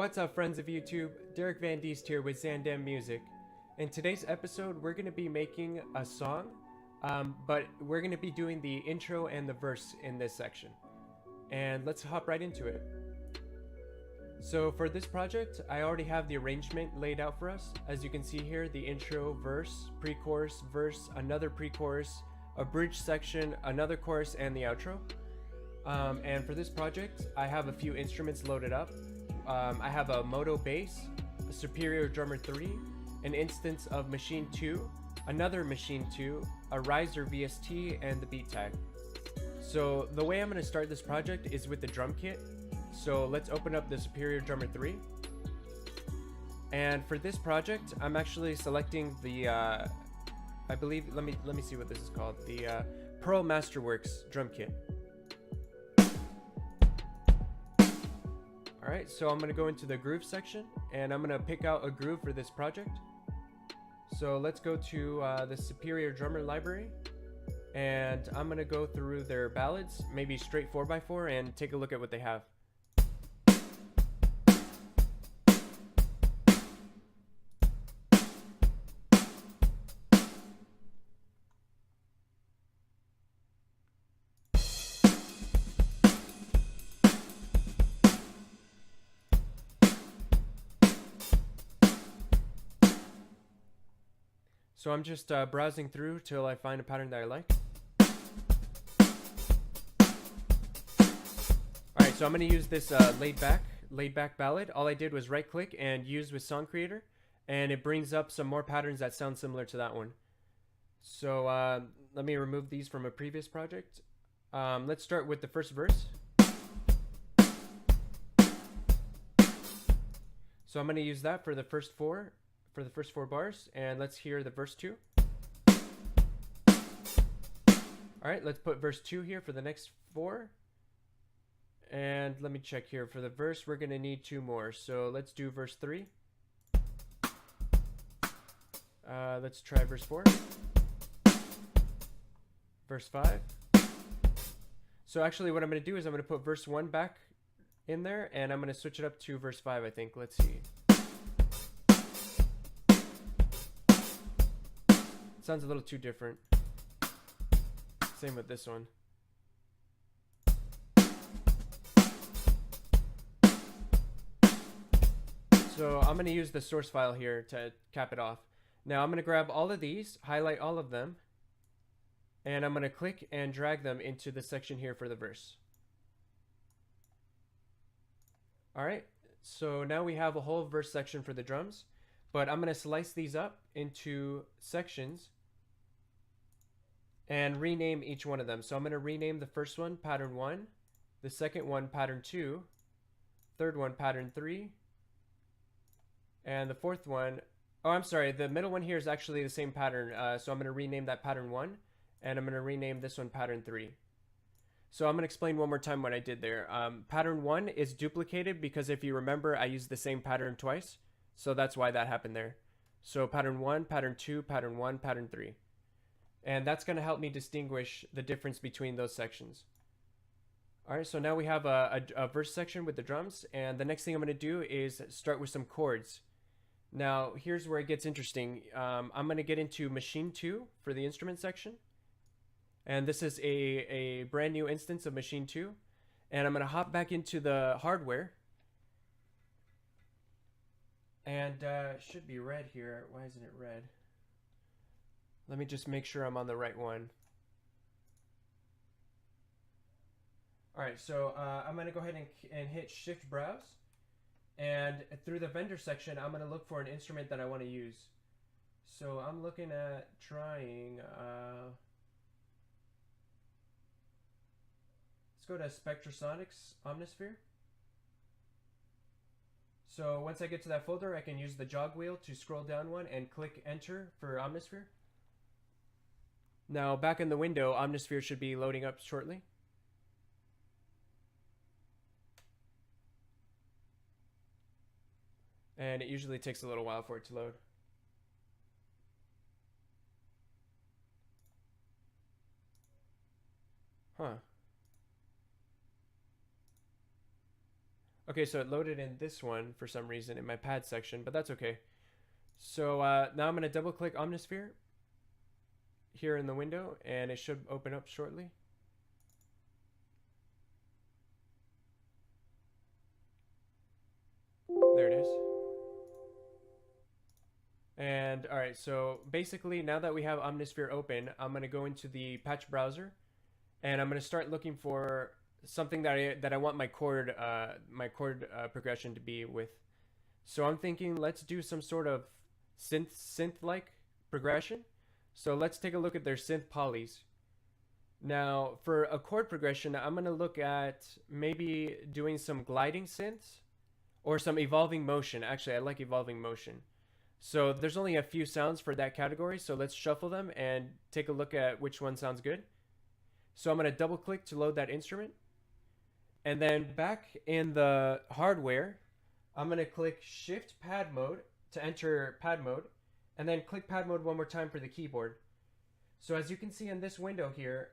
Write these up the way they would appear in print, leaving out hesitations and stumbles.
What's up, friends of YouTube? Derek Van Diest here with Zaandam Music. In today's episode, we're going to be making a song, but we're going to be doing the intro and the verse in this section. And let's hop right into it. So for this project, I already have the arrangement laid out for us. As you can see here, the intro, verse, pre-chorus, verse, another pre-chorus, a bridge section, another chorus, and the outro. And for this project, I have a few instruments loaded up. I have a Modo Bass, a Superior Drummer 3, an instance of Maschine 2, another Maschine 2, a Razer VST, and the beat tag. So the way I'm going to start this project is with the drum kit. So let's open up the Superior Drummer 3. And for this project, I'm actually selecting the, I believe, let me see what this is called, the Pro Masterworks drum kit. Alright, so I'm going to go into the groove section, and I'm going to pick out a groove for this project. So let's go to the Superior Drummer library, and I'm going to go through their ballads, maybe straight 4x4, and take a look at what they have. So I'm just browsing through till I find a pattern that I like. Alright, so I'm going to use this laid back ballad. All I did was right click and use with Song Creator, and it brings up some more patterns that sound similar to that one. So let me remove these from a previous project. Let's start with the first verse. So I'm going to use that for the first four bars, and let's hear the verse 2. Alright, let's put verse 2 here for the next 4. And let me check here. For the verse, we're going to need 2 more. So let's do verse 3. Let's try verse 4. Verse 5. So actually what I'm going to do is I'm going to put verse 1 back in there, and I'm going to switch it up to verse 5, I think. Let's see. Sounds a little too different. Same with this one. So I'm going to use the source file here to cap it off. Now I'm going to grab all of these, highlight all of them, and I'm going to click and drag them into the section here for the verse. Alright, so now we have a whole verse section for the drums, but I'm going to slice these up into sections and rename each one of them. So I'm going to rename the first one pattern 1, the second one pattern 2, third one pattern 3, and the fourth one, oh I'm sorry, the middle one here is actually the same pattern, so I'm going to rename that pattern 1, and I'm going to rename this one pattern 3. So I'm going to explain one more time what I did there. Pattern 1 is duplicated because if you remember, I used the same pattern twice, so that's why that happened there. So pattern 1, pattern 2, pattern 1, pattern 3. And that's going to help me distinguish the difference between those sections. Alright, so now we have a verse section with the drums, and the next thing I'm going to do is start with some chords. Now, here's where it gets interesting. I'm going to get into Maschine 2 for the instrument section. And this is a brand new instance of Maschine 2. And I'm going to hop back into the hardware. And it should be red here. Why isn't it red? Let me just make sure I'm on the right one. Alright, so I'm going to go ahead and hit Shift Browse. And through the vendor section, I'm going to look for an instrument that I want to use. So I'm looking at trying... let's go to Spectrasonics Omnisphere. So once I get to that folder, I can use the jog wheel to scroll down one and click Enter for Omnisphere. Now back in the window, Omnisphere should be loading up shortly. And it usually takes a little while for it to load. Huh. Okay, so it loaded in this one for some reason in my pad section, but that's okay. So now I'm going to double click Omnisphere here in the window, and it should open up shortly. There it is. And all right, so basically now that we have Omnisphere open, I'm going to go into the patch browser, and I'm going to start looking for something that I want my chord progression to be with. So I'm thinking let's do some sort of synth-like progression. So let's take a look at their synth polys. Now for a chord progression, I'm going to look at maybe doing some gliding synths or some evolving motion. Actually, I like evolving motion. So there's only a few sounds for that category, so let's shuffle them and take a look at which one sounds good. So I'm going to double click to load that instrument. And then back in the hardware, I'm going to click Shift Pad Mode to enter pad mode, and then click pad mode one more time for the keyboard. So as you can see in this window here,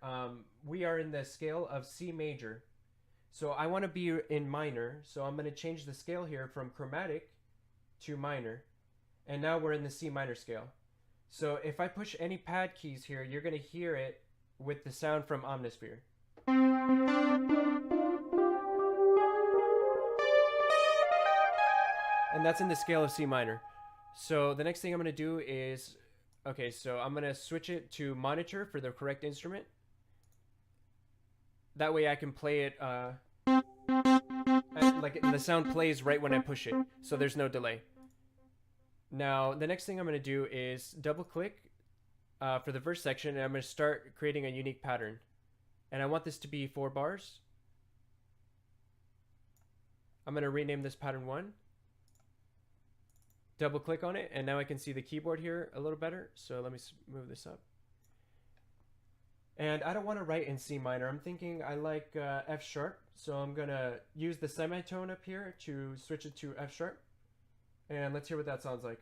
we are in the scale of C major. So I want to be in minor, so I'm going to change the scale here from chromatic to minor. And now we're in the C minor scale. So if I push any pad keys here, you're going to hear it with the sound from Omnisphere. And that's in the scale of C minor. So the next thing I'm going to do is, okay, so I'm going to switch it to monitor for the correct instrument. That way I can play it, like the sound plays right when I push it, so there's no delay. Now, the next thing I'm going to do is double click for the verse section, and I'm going to start creating a unique pattern. And I want this to be 4 bars. I'm going to rename this pattern 1. Double click on it, and now I can see the keyboard here a little better. So let me move this up. And I don't want to write in C minor. I'm thinking I like F sharp. So I'm going to use the semitone up here to switch it to F sharp. And let's hear what that sounds like.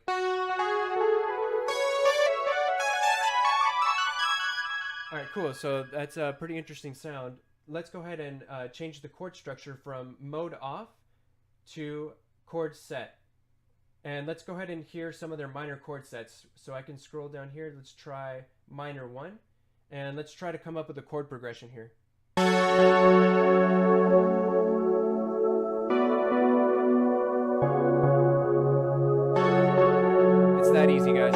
All right, cool. So that's a pretty interesting sound. Let's go ahead and change the chord structure from mode off to chord set. And let's go ahead and hear some of their minor chord sets. So I can scroll down here. Let's try minor 1. And let's try to come up with a chord progression here. It's that easy, guys.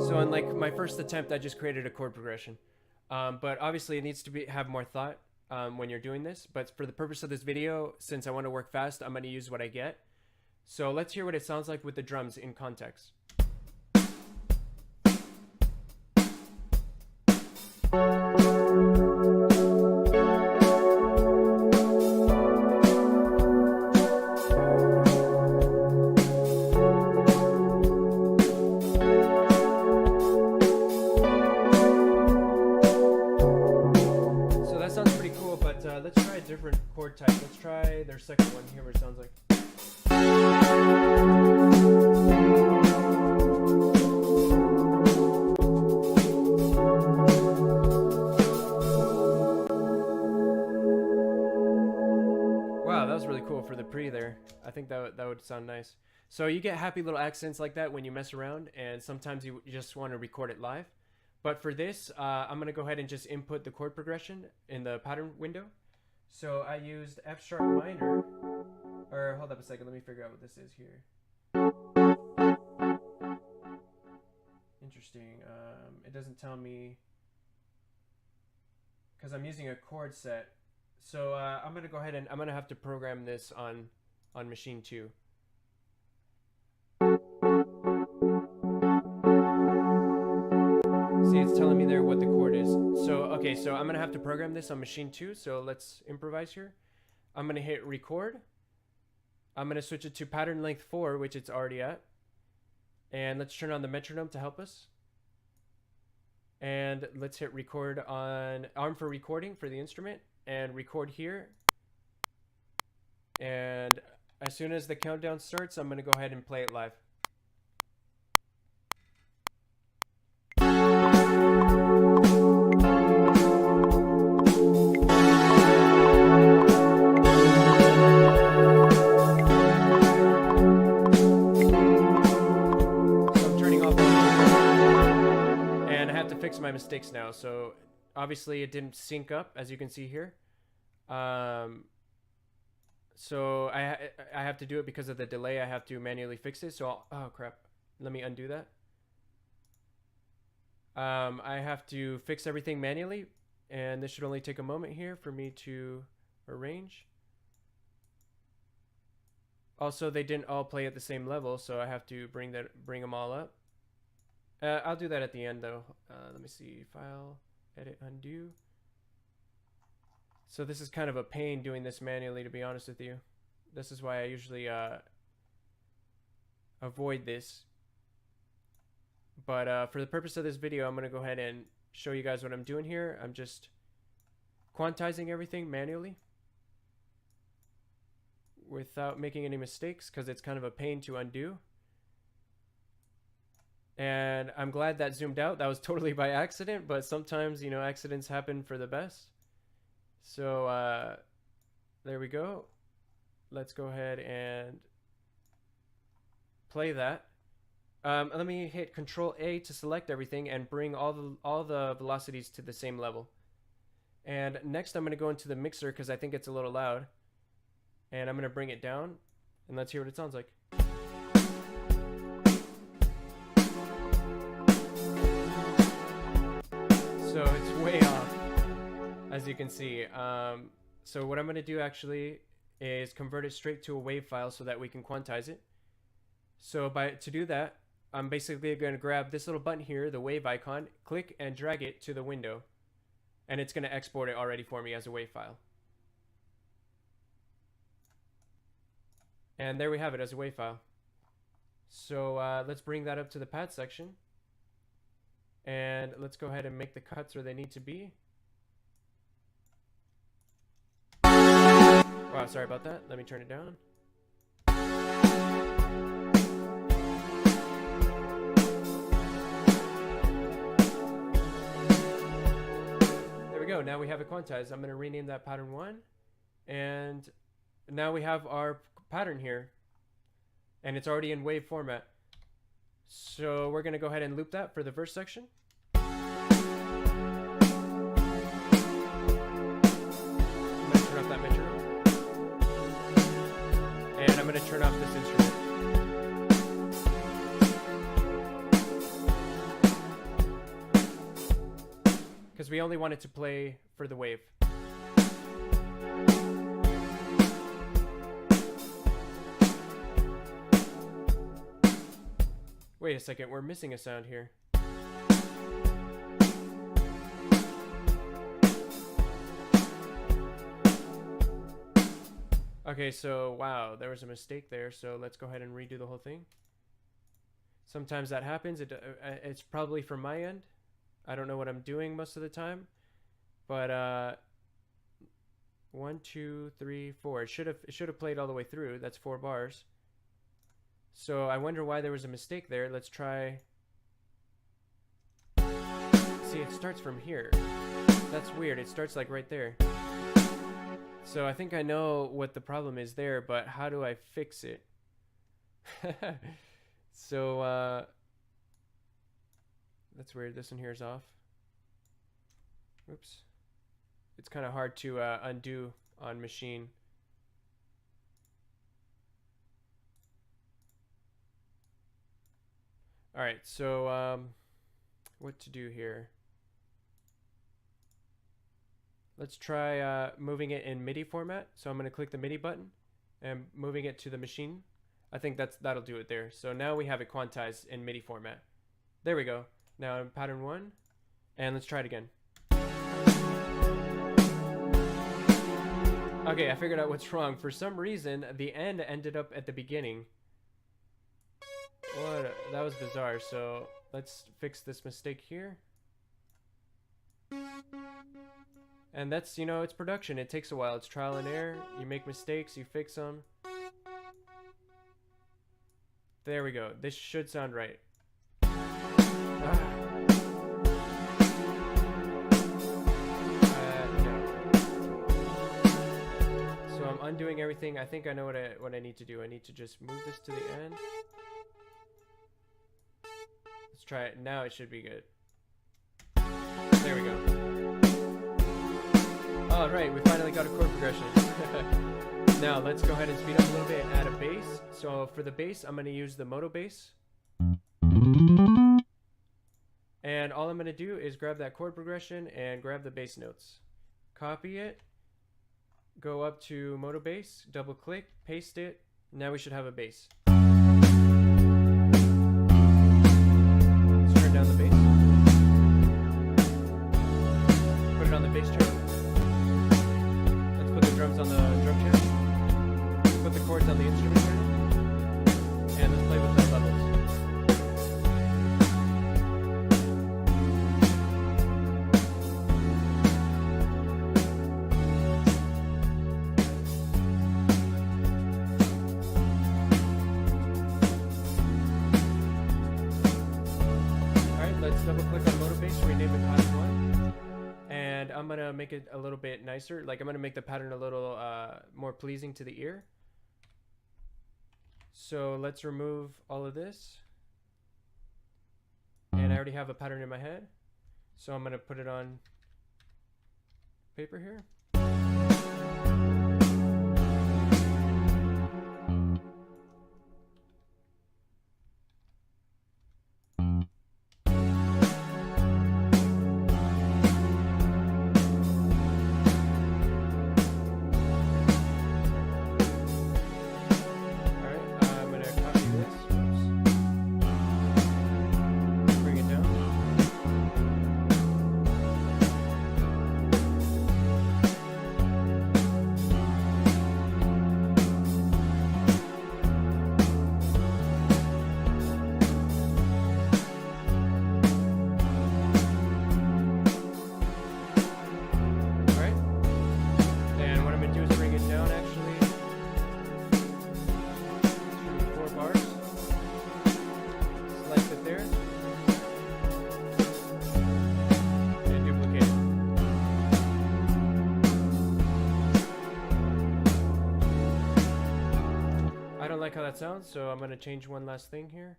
So in like my first attempt, I just created a chord progression. But obviously it needs to have more thought when you're doing this. But for the purpose of this video, since I want to work fast, I'm going to use what I get. So let's hear what it sounds like with the drums in context. Let's try a different chord type. Let's try their second one, hear what it sounds like. Wow, that was really cool for the pre there. I think that would sound nice. So you get happy little accents like that when you mess around, and sometimes you just want to record it live. But for this, I'm going to go ahead and just input the chord progression in the pattern window. So I used F sharp minor, or hold up a second, let me figure out what this is here. Interesting, it doesn't tell me, because I'm using a chord set. So I'm going to go ahead and I'm going to have to program this on Maschine 2. See, it's telling me there what the chord is. So, okay, so I'm going to have to program this on Maschine 2. So let's improvise here. I'm going to hit record. I'm going to switch it to pattern length 4, which it's already at. And let's turn on the metronome to help us. And let's hit record on arm for recording for the instrument. And record here. And as soon as the countdown starts, I'm going to go ahead and play it live. my mistakes now. So obviously it didn't sync up, as you can see here. So I have to do it because of the delay. I have to manually fix it. So oh crap, let me undo that. I have to fix everything manually, and this should only take a moment here for me to arrange. Also, they didn't all play at the same level, so I have to bring them all up. I'll do that at the end though. Let me see, file, edit, undo. So this is kind of a pain doing this manually, to be honest with you. This is why I usually avoid this. But for the purpose of this video, I'm going to go ahead and show you guys what I'm doing here. I'm just quantizing everything manually without making any mistakes, because it's kind of a pain to undo. And I'm glad that zoomed out. That was totally by accident, but sometimes, you know, accidents happen for the best. So there we go. Let's go ahead and play that. Let me hit Control A to select everything and bring all the velocities to the same level. And next I'm going to go into the mixer because I think it's a little loud. And I'm going to bring it down, and let's hear what it sounds like. So it's way off, as you can see. So what I'm going to do actually is convert it straight to a wave file so that we can quantize it. So to do that, I'm basically going to grab this little button here, the wave icon, click and drag it to the window, and it's going to export it already for me as a wave file. And there we have it as a wave file. So let's bring that up to the pad section, and let's go ahead and make the cuts where they need to be. Wow, sorry about that. Let me turn it down. There we go. Now we have it quantized. I'm going to rename that pattern 1. And now we have our pattern here. And it's already in wave format. So we're going to go ahead and loop that for the verse section. I'm going to turn off that metronome. And I'm going to turn off this instrument. Because we only want it to play for the wave. Wait a second, we're missing a sound here. Okay, so wow, there was a mistake there, so let's go ahead and redo the whole thing. Sometimes that happens. It's probably from my end. I don't know what I'm doing most of the time, but 1, 2, 3, 4. It should have played all the way through. That's 4 bars. So I wonder why there was a mistake there. Let's try. See, it starts from here. That's weird. It starts like right there. So I think I know what the problem is there, but how do I fix it? So that's weird. This one here is off. Oops. It's kind of hard to undo on Maschine. All right, so what to do here? Let's try moving it in MIDI format. So I'm going to click the MIDI button and moving it to the Maschine. I think that'll do it there. So now we have it quantized in MIDI format. There we go. Now in pattern 1, and let's try it again. Okay, I figured out what's wrong. For some reason, the end ended up at the beginning. That was bizarre. So let's fix this mistake here. And that's, you know, it's production. It takes a while. It's trial and error. You make mistakes, you fix them. There we go. This should sound right. No. So I'm undoing everything. I think I know what I need to do. I need to just move this to the end. Let's try it. Now it should be good. There we go. All right, we finally got a chord progression. Now let's go ahead and speed up a little bit and add a bass. So for the bass, I'm going to use the Modo Bass. And all I'm going to do is grab that chord progression and grab the bass notes. Copy it, go up to Modo Bass, double click, paste it. Now we should have a bass. Let's turn down the bass. Put it on the bass chart. Let's put the drums on the drum chart. Put the chords on the instrument chart. And let's play with the levels. Double click on Modo Bass, rename it pattern 1, and I'm gonna make it a little bit nicer. Like I'm gonna make the pattern a little more pleasing to the ear. So let's remove all of this, and I already have a pattern in my head, so I'm gonna put it on paper here. Like how that sounds, so I'm going to change one last thing here.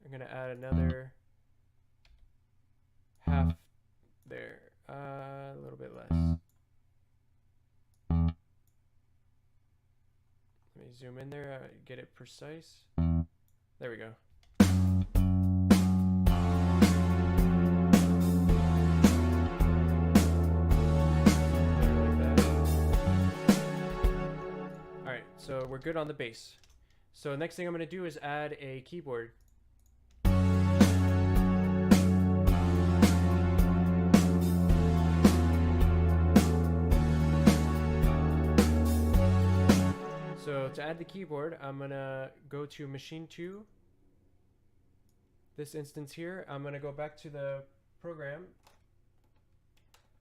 I'm going to add another half there, a little bit less. Let me zoom in there, get it precise. There we go. Alright, so we're good on the bass. So next thing I'm going to do is add a keyboard. So to add the keyboard, I'm going to go to Maschine 2. This instance here, I'm going to go back to the program.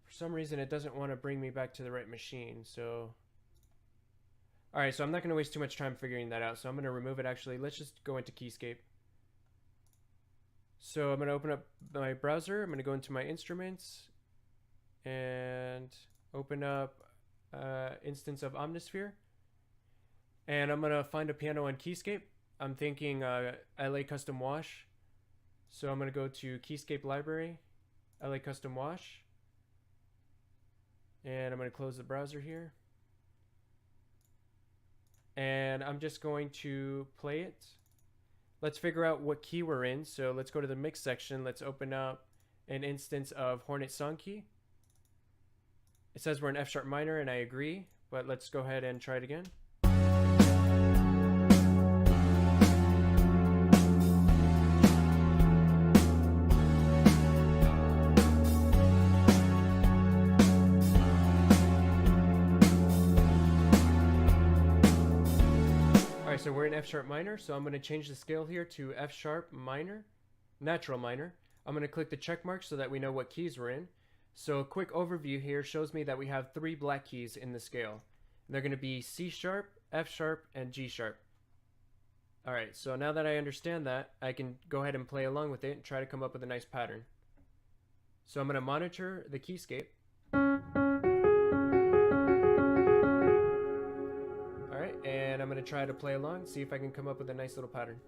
For some reason it doesn't want to bring me back to the right machine, so... Alright, so I'm not going to waste too much time figuring that out, so I'm going to remove it actually. Let's just go into Keyscape. So I'm going to open up my browser, I'm going to go into my instruments, and open up instance of Omnisphere. And I'm going to find a piano on Keyscape. I'm thinking LA Custom Wash. So I'm going to go to Keyscape Library, LA Custom Wash. And I'm going to close the browser here. And I'm just going to play it. Let's figure out what key we're in. So let's go to the mix section. Let's open up an instance of Hornet Song Key. It says we're in F sharp minor, and I agree, but let's go ahead and try it again. So we're in F sharp minor, so I'm going to change the scale here to F sharp minor, natural minor. I'm going to click the check mark so that we know what keys we're in. So a quick overview here shows me that we have 3 black keys in the scale. They're going to be C sharp, F sharp, and G sharp. Alright, so now that I understand that, I can go ahead and play along with it and try to come up with a nice pattern. So I'm going to monitor the Keyscape. And I'm going to try to play along, see if I can come up with a nice little pattern.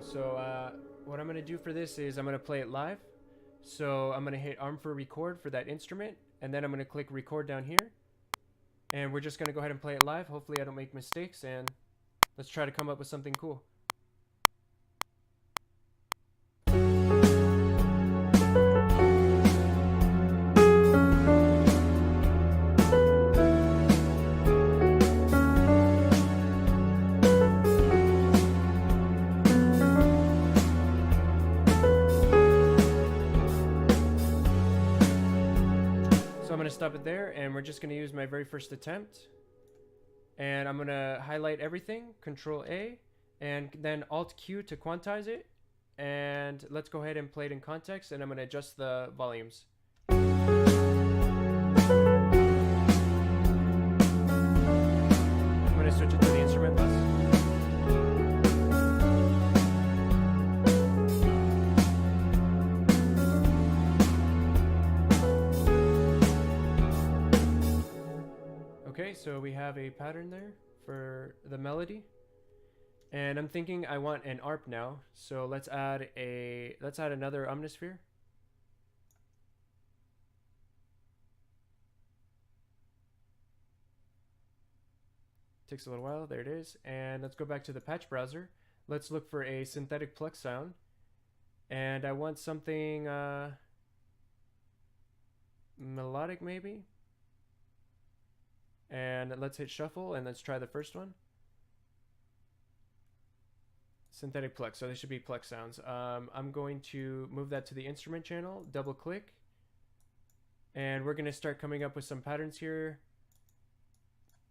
So what I'm going to do for this is I'm going to play it live. So I'm going to hit arm for record for that instrument, and then I'm going to click record down here. And we're just going to go ahead and play it live. Hopefully I don't make mistakes, and let's try to come up with something cool. I'm going to stop it there, and we're just going to use my very first attempt, and I'm going to highlight everything, Control A, and then Alt Q to quantize it, and let's go ahead and play it in context, and I'm going to adjust the volumes. I'm going to switch it to the instrument bus. Okay, so we have a pattern there for the melody, and I'm thinking I want an ARP now. So let's add another Omnisphere. Takes a little while. There it is. And let's go back to the patch browser. Let's look for a synthetic pluck sound, and I want something melodic maybe. And let's hit shuffle, and let's try the first one. Synthetic pluck, so they should be pluck sounds. I'm going to move that to the instrument channel, double click, and we're going to start coming up with some patterns here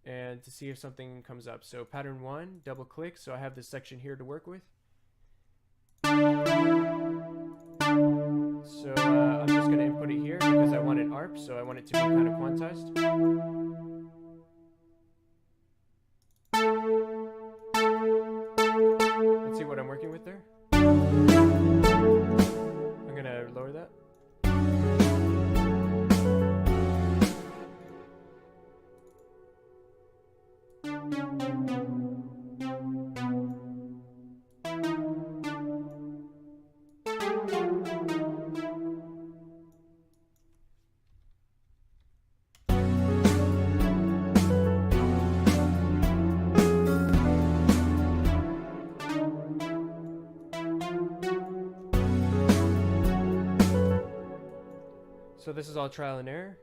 and to see if something comes up. So pattern 1, double click, so I have this section here to work with. So I'm just going to input it here because I want an ARP, so I want it to be kind of quantized. Let's see what I'm working with there. I'm gonna lower that. So this is all trial and error.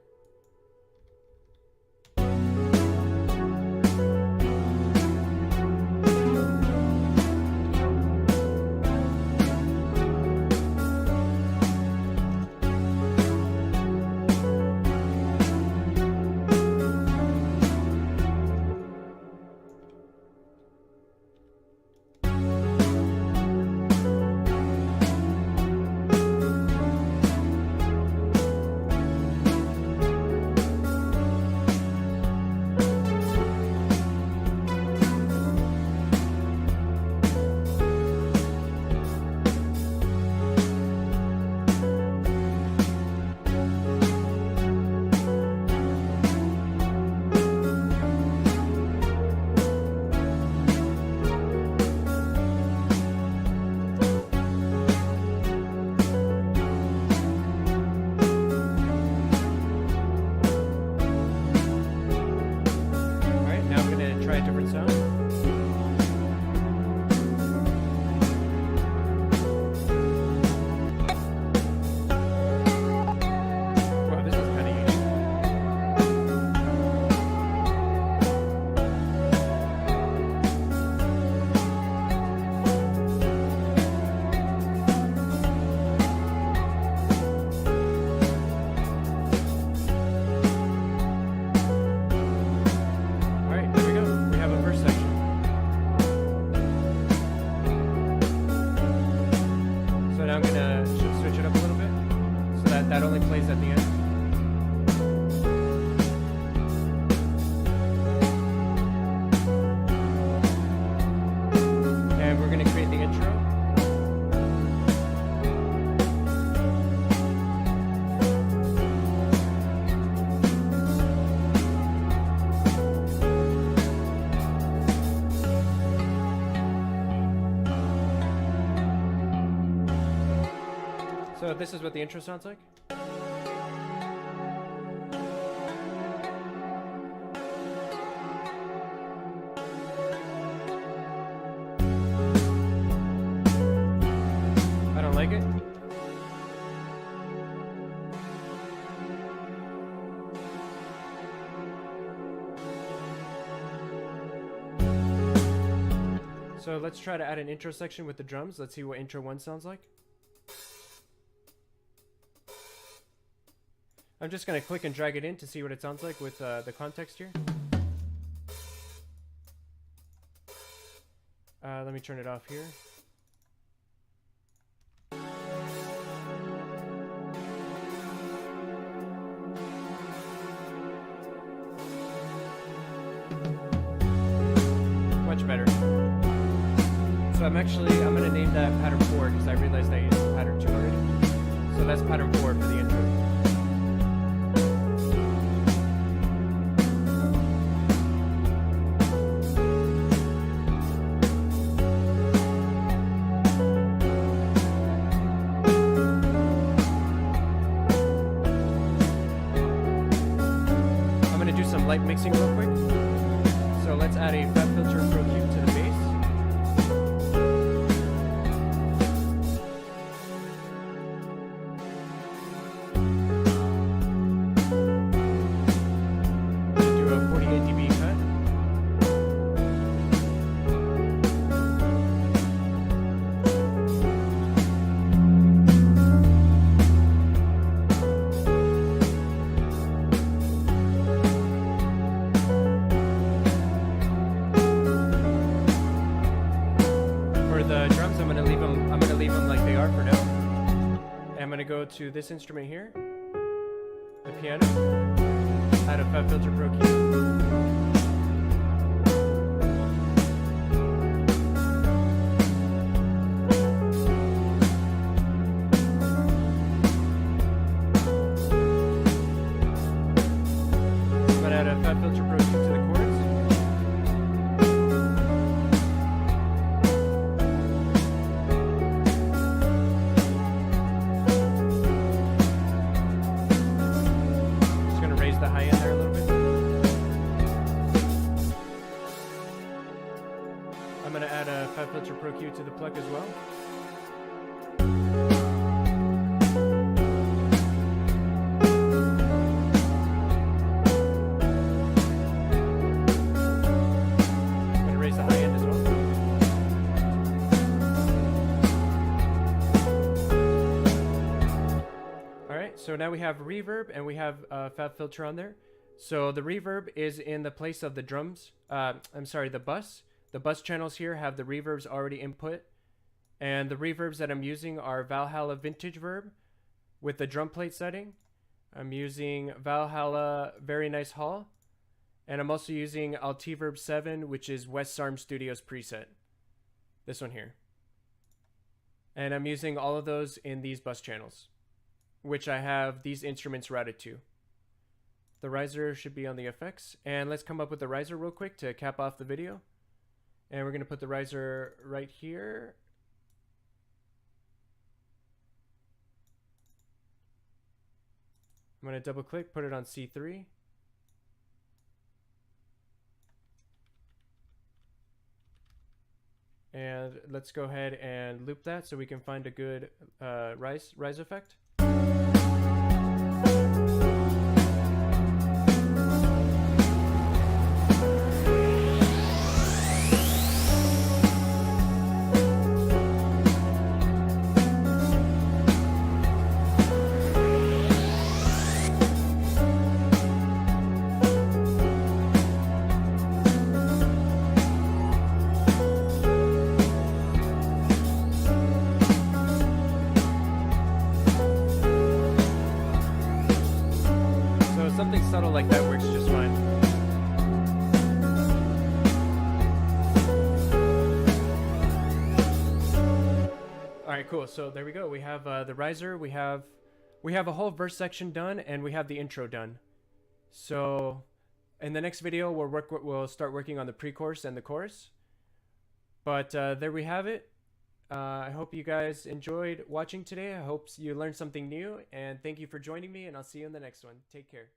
So this is what the intro sounds like. I don't like it. So let's try to add an intro section with the drums. Let's see what intro 1 sounds like. I'm just going to click and drag it in to see what it sounds like with the context here. Let me turn it off here. Much better. So I'm going to name that pattern 4 because I realized I used pattern 2 already. So that's pattern 4 for the intro. I'm going to do some light mixing real quick. So let's add a Fabfilter Pro Q2 to the bass. Go to this instrument here, the piano, add a Fabfilter Pro Q. I'm going to add a Fabfilter Pro Q to the chords. Fabfilter Pro Q to the pluck as well. I'm going to raise the high end as well. Alright, so now we have reverb and we have Fabfilter on there. So the reverb is in the place of the drums. I'm sorry, the bus. The bus channels here have the reverbs already input, and the reverbs that I'm using are Vallhala Vintage Verb with the drum plate setting. I'm using Vallhala Very Nice Hall, and I'm also using Altiverb 7, which is West Arm Studios preset. This one here. And I'm using all of those in these bus channels, which I have these instruments routed to. The riser should be on the effects, and let's come up with the riser real quick to cap off the video. And we're going to put the riser right here. I'm going to double click, put it on C3. And let's go ahead and loop that so we can find a good rise effect. Something subtle like that works just fine. All right, cool. So there we go. We have the riser. We have a whole verse section done, and we have the intro done. So in the next video, we'll start working on the pre-chorus and the chorus. But there we have it. I hope you guys enjoyed watching today. I hope you learned something new, and thank you for joining me, and I'll see you in the next one. Take care.